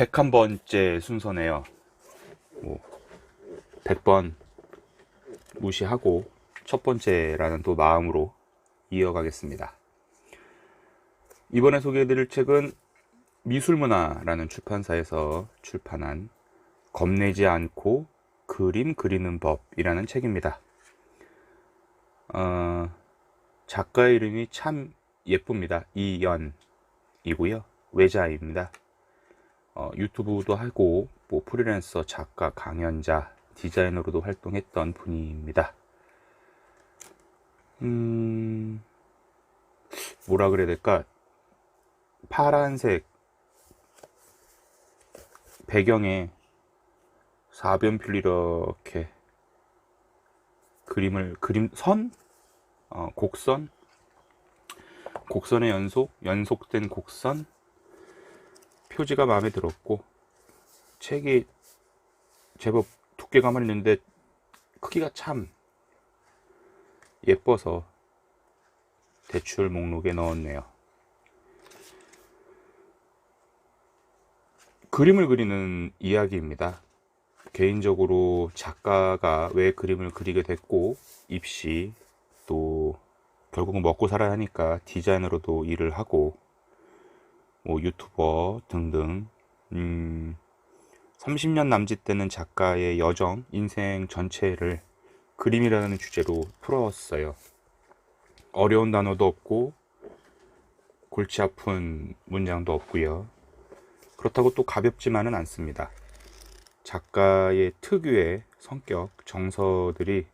101번째 순서네요. 뭐 100번 무시하고 첫 번째라는 또 마음으로 이어가겠습니다. 이번에 소개해드릴 책은 미술문화라는 출판사에서 출판한 겁내지 않고 그림 그리는 법이라는 책입니다. 작가의 이름이 참 예쁩니다. 이연이고요. 외자입니다. 유튜브도 하고 뭐 프리랜서 작가, 강연자, 디자이너로도 활동했던 분입니다. 뭐라 그래야 될까? 파란색 배경에 사변필 이렇게 곡선의 연속된 곡선 표지가 마음에 들었고, 책이 제법 두께감은 있는데 크기가 참 예뻐서 대출 목록에 넣었네요. 그림을 그리는 이야기입니다. 개인적으로 작가가 왜 그림을 그리게 됐고, 입시, 또 결국은 먹고 살아야 하니까 디자이너로도 일을 하고, 뭐 유튜버 등등 30년 남짓되는 작가의 여정, 인생 전체를 그림이라는 주제로 풀었어요. 어려운 단어도 없고 골치 아픈 문장도 없고요. 그렇다고 또 가볍지만은 않습니다. 작가의 특유의 성격, 정서들이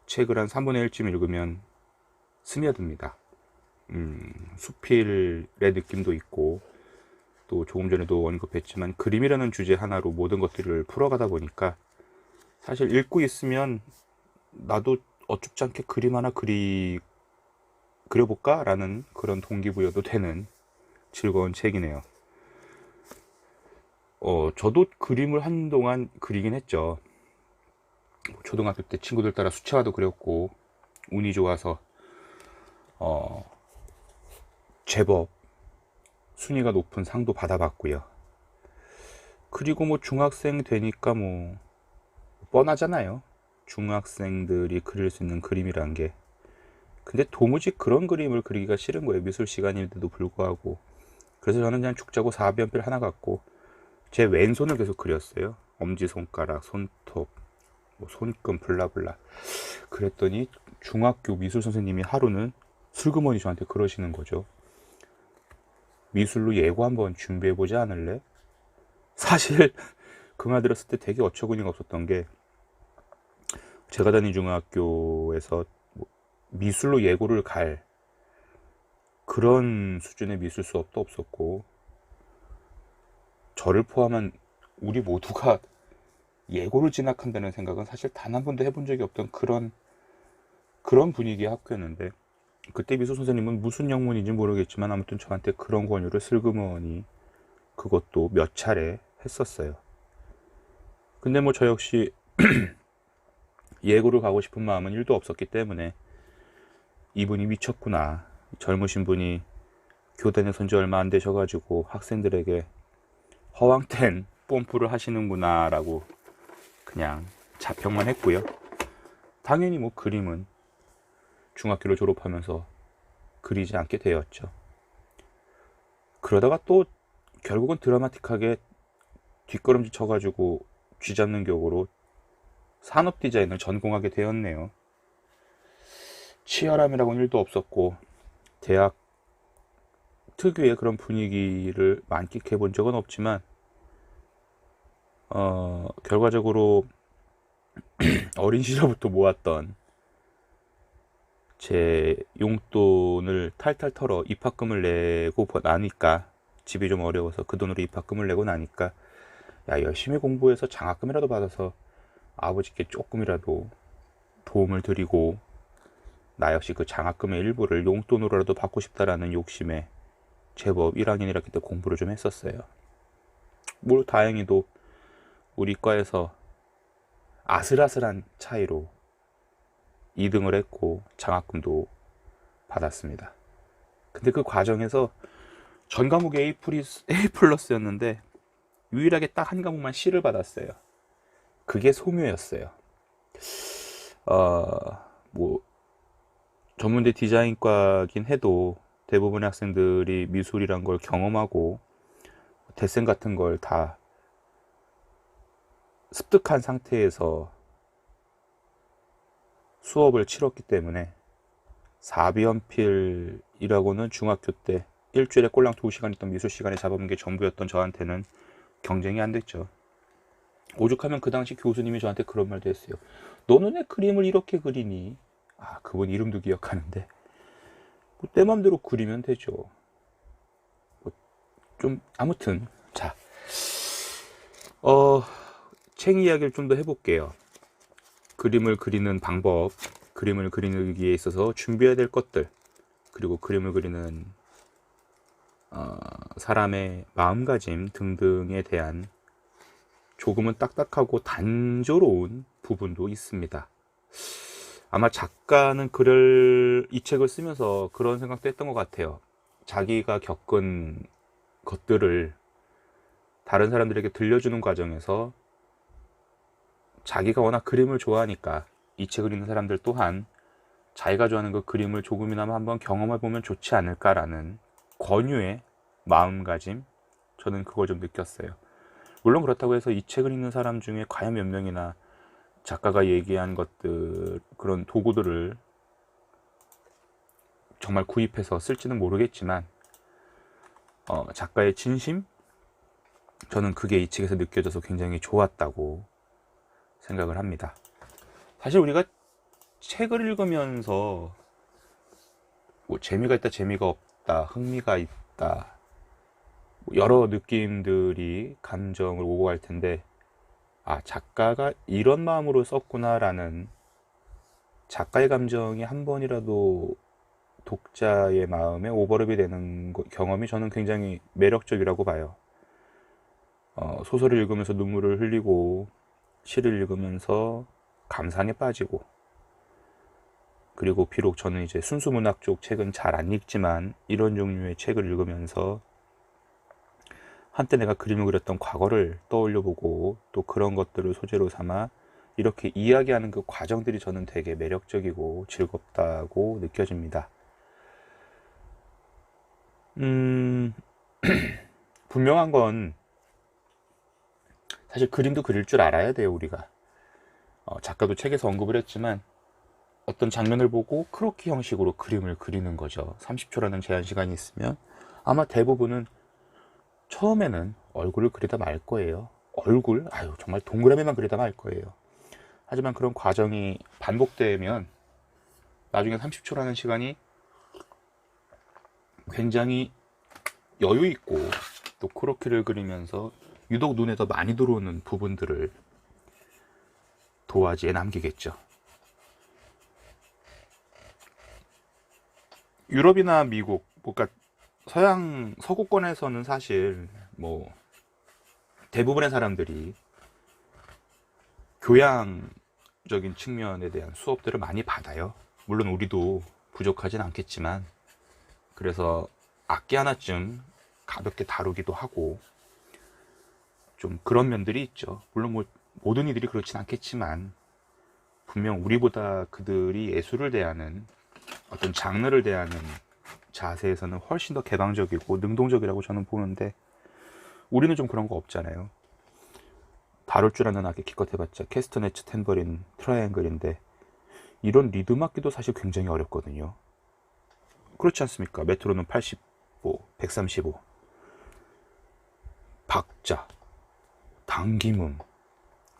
책을 한 3분의 1쯤 읽으면 스며듭니다. 수필의 느낌도 있고, 또 조금 전에도 언급했지만 그림이라는 주제 하나로 모든 것들을 풀어가다 보니까 사실 읽고 있으면 나도 어쭙지 않게 그림 하나 그려볼까? 라는 그런 동기부여도 되는 즐거운 책이네요. 저도 그림을 한동안 그리긴 했죠. 초등학교 때 친구들 따라 수채화도 그렸고, 운이 좋아서 제법 순위가 높은 상도 받아봤고요. 그리고 뭐 중학생 되니까 뭐 뻔하잖아요. 중학생들이 그릴 수 있는 그림이란 게. 근데 도무지 그런 그림을 그리기가 싫은 거예요. 미술 시간인데도 불구하고. 그래서 저는 그냥 죽자고 사변필 하나 갖고 제 왼손을 계속 그렸어요. 엄지손가락, 손톱, 뭐 손금, 블라블라. 그랬더니 중학교 미술 선생님이 하루는 슬그머니 저한테 그러시는 거죠. 미술로 예고 한번 준비해보지 않을래? 사실 그 말 들었을 때 되게 어처구니가 없었던 게, 제가 다닌 중학교에서 미술로 예고를 갈 그런 수준의 미술 수업도 없었고, 저를 포함한 우리 모두가 예고를 진학한다는 생각은 사실 단 한 번도 해본 적이 없던 그런 분위기의 학교였는데, 그때 미술 선생님은 무슨 영문인지 모르겠지만 아무튼 저한테 그런 권유를 슬그머니, 그것도 몇 차례 했었어요. 근데 뭐 저 역시 예고를 가고 싶은 마음은 1도 없었기 때문에, 이분이 미쳤구나, 젊으신 분이 교단에 선지 얼마 안 되셔가지고 학생들에게 허황된 뽐뿌를 하시는구나 라고 그냥 자평만 했고요. 당연히 뭐 그림은 중학교를 졸업하면서 그리지 않게 되었죠. 그러다가 또 결국은 드라마틱하게 뒷걸음질 쳐가지고 쥐잡는 격으로 산업 디자인을 전공하게 되었네요. 치열함이라고는 1도 없었고, 대학 특유의 그런 분위기를 만끽해 본 적은 없지만, 결과적으로 어린 시절부터 모았던 제 용돈을 탈탈 털어 입학금을 내고 나니까, 집이 좀 어려워서 그 돈으로 입학금을 내고 나니까, 야, 열심히 공부해서 장학금이라도 받아서 아버지께 조금이라도 도움을 드리고, 나 역시 그 장학금의 일부를 용돈으로라도 받고 싶다라는 욕심에 제법 1학년 1학기 때 공부를 좀 했었어요. 뭐 다행히도 우리 과에서 아슬아슬한 차이로 2등을 했고 장학금도 받았습니다. 근데 그 과정에서 전 과목이 A 플러스였는데 유일하게 딱 한 과목만 C를 받았어요. 그게 소묘였어요. 뭐 전문대 디자인과긴 해도 대부분의 학생들이 미술이란 걸 경험하고 데센 같은 걸 다 습득한 상태에서 수업을 치렀기 때문에 사비연필이라고는 중학교 때 일주일에 꼴랑 2시간 있던 미술 시간에 잡아본 게 전부였던 저한테는 경쟁이 안 됐죠. 오죽하면 그 당시 교수님이 저한테 그런 말도 했어요. 너는 왜 그림을 이렇게 그리니? 아, 그분 이름도 기억하는데 뭐 내 맘대로 그리면 되죠. 뭐 좀 아무튼 자, 책 이야기를 좀 더 해볼게요. 그림을 그리는 방법, 그림을 그리기에 있어서 준비해야 될 것들, 그리고 그림을 그리는 사람의 마음가짐 등등에 대한 조금은 딱딱하고 단조로운 부분도 있습니다. 아마 작가는 이 책을 쓰면서 그런 생각도 했던 것 같아요. 자기가 겪은 것들을 다른 사람들에게 들려주는 과정에서 자기가 워낙 그림을 좋아하니까 이 책을 읽는 사람들 또한 자기가 좋아하는 그 그림을 조금이나마 한번 경험해보면 좋지 않을까라는 권유의 마음가짐, 저는 그걸 좀 느꼈어요. 물론 그렇다고 해서 이 책을 읽는 사람 중에 과연 몇 명이나 작가가 얘기한 것들, 그런 도구들을 정말 구입해서 쓸지는 모르겠지만 작가의 진심? 저는 그게 이 책에서 느껴져서 굉장히 좋았다고 생각을 합니다. 사실 우리가 책을 읽으면서 뭐 재미가 있다, 재미가 없다, 흥미가 있다, 여러 느낌들이 감정을 오고 갈 텐데, 아, 작가가 이런 마음으로 썼구나라는 작가의 감정이 한 번이라도 독자의 마음에 오버랩이 되는 경험이 저는 굉장히 매력적이라고 봐요. 소설을 읽으면서 눈물을 흘리고, 시를 읽으면서 감상에 빠지고, 그리고 비록 저는 이제 순수 문학 쪽 책은 잘 안 읽지만 이런 종류의 책을 읽으면서 한때 내가 그림을 그렸던 과거를 떠올려보고 또 그런 것들을 소재로 삼아 이렇게 이야기하는 그 과정들이 저는 되게 매력적이고 즐겁다고 느껴집니다. 분명한 건 사실 그림도 그릴 줄 알아야 돼요, 우리가. 작가도 책에서 언급을 했지만 어떤 장면을 보고 크로키 형식으로 그림을 그리는 거죠. 30초라는 제한 시간이 있으면 아마 대부분은 처음에는 얼굴을 그리다 말 거예요. 얼굴? 아유, 정말 동그라미만 그리다 말 거예요. 하지만 그런 과정이 반복되면 나중에 30초라는 시간이 굉장히 여유 있고 또 크로키를 그리면서 유독 눈에 더 많이 들어오는 부분들을 도화지에 남기겠죠. 유럽이나 미국, 그러니까 서구권에서는 사실 뭐 대부분의 사람들이 교양적인 측면에 대한 수업들을 많이 받아요. 물론 우리도 부족하진 않겠지만, 그래서 악기 하나쯤 가볍게 다루기도 하고 좀 그런 면들이 있죠. 물론 뭐 모든 이들이 그렇진 않겠지만 분명 우리보다 그들이 예술을 대하는 어떤 장르를 대하는 자세에서는 훨씬 더 개방적이고 능동적이라고 저는 보는데, 우리는 좀 그런 거 없잖아요. 다룰 줄 아는 악기 기껏 해봤자 캐스터네츠, 탬버린, 트라이앵글인데 이런 리듬 악기도 사실 굉장히 어렵거든요. 그렇지 않습니까? 메트로놈 85, 135, 박자, 당김음,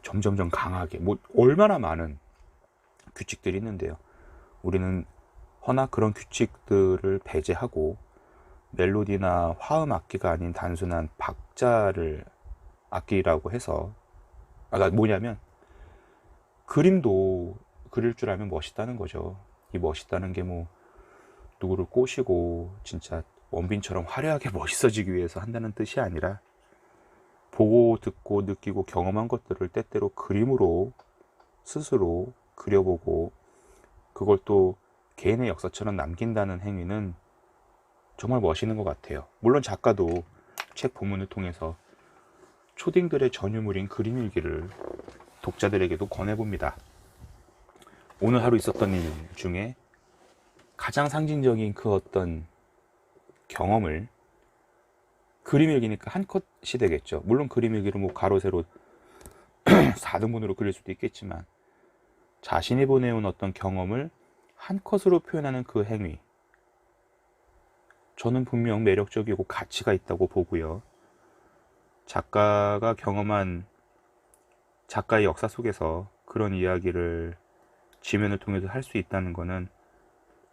점점점 강하게, 뭐 얼마나 많은 규칙들이 있는데요. 우리는 허나 그런 규칙들을 배제하고 멜로디나 화음 악기가 아닌 단순한 박자를 악기라고 해서, 뭐냐면 그림도 그릴 줄 알면 멋있다는 거죠. 이 멋있다는 게 뭐 누구를 꼬시고 진짜 원빈처럼 화려하게 멋있어지기 위해서 한다는 뜻이 아니라, 보고 듣고 느끼고 경험한 것들을 때때로 그림으로 스스로 그려보고 그걸 또 개인의 역사처럼 남긴다는 행위는 정말 멋있는 것 같아요. 물론 작가도 책 본문을 통해서 초딩들의 전유물인 그림 일기를 독자들에게도 권해봅니다. 오늘 하루 있었던 일 중에 가장 상징적인 그 어떤 경험을, 그림 일기니까 한 컷이 되겠죠. 물론 그림 일기를 뭐 가로 세로 4등분으로 그릴 수도 있겠지만, 자신이 보내온 어떤 경험을 한 컷으로 표현하는 그 행위, 저는 분명 매력적이고 가치가 있다고 보고요. 작가가 경험한 작가의 역사 속에서 그런 이야기를 지면을 통해서 할 수 있다는 것은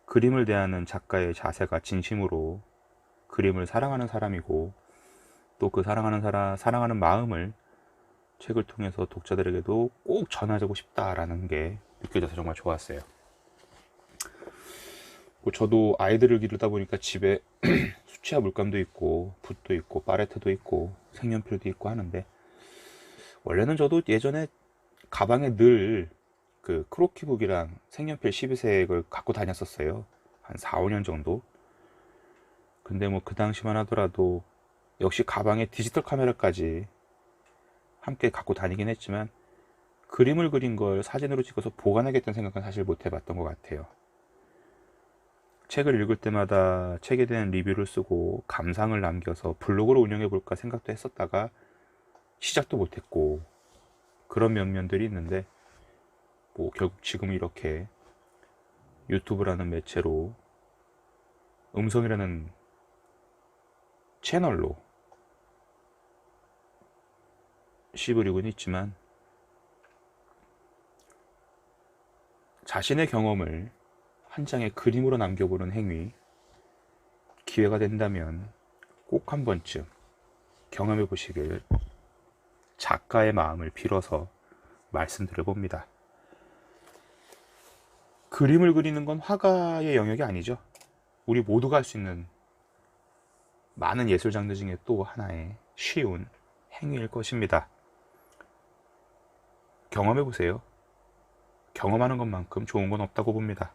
그림을 대하는 작가의 자세가 진심으로 그림을 사랑하는 사람이고, 또 그 사랑하는 마음을 책을 통해서 독자들에게도 꼭 전하고 싶다라는 게 느껴져서 정말 좋았어요. 저도 아이들을 기르다 보니까 집에 수채화 물감도 있고 붓도 있고 파레트도 있고 색연필도 있고 하는데, 원래는 저도 예전에 가방에 늘 그 크로키북이랑 색연필 12색을 갖고 다녔었어요. 한 4, 5년 정도. 근데 뭐 그 당시만 하더라도 역시 가방에 디지털 카메라까지 함께 갖고 다니긴 했지만, 그림을 그린 걸 사진으로 찍어서 보관하겠다는 생각은 사실 못 해봤던 것 같아요. 책을 읽을 때마다 책에 대한 리뷰를 쓰고 감상을 남겨서 블로그를 운영해 볼까 생각도 했었다가 시작도 못했고, 그런 면면들이 있는데, 뭐 결국 지금 이렇게 유튜브라는 매체로, 음성이라는 채널로 씹으리고는 있지만, 자신의 경험을 한 장의 그림으로 남겨보는 행위, 기회가 된다면 꼭 한 번쯤 경험해 보시길 작가의 마음을 빌어서 말씀드려 봅니다. 그림을 그리는 건 화가의 영역이 아니죠. 우리 모두가 할 수 있는 많은 예술 장르 중에 또 하나의 쉬운 행위일 것입니다. 경험해 보세요. 경험하는 것만큼 좋은 건 없다고 봅니다.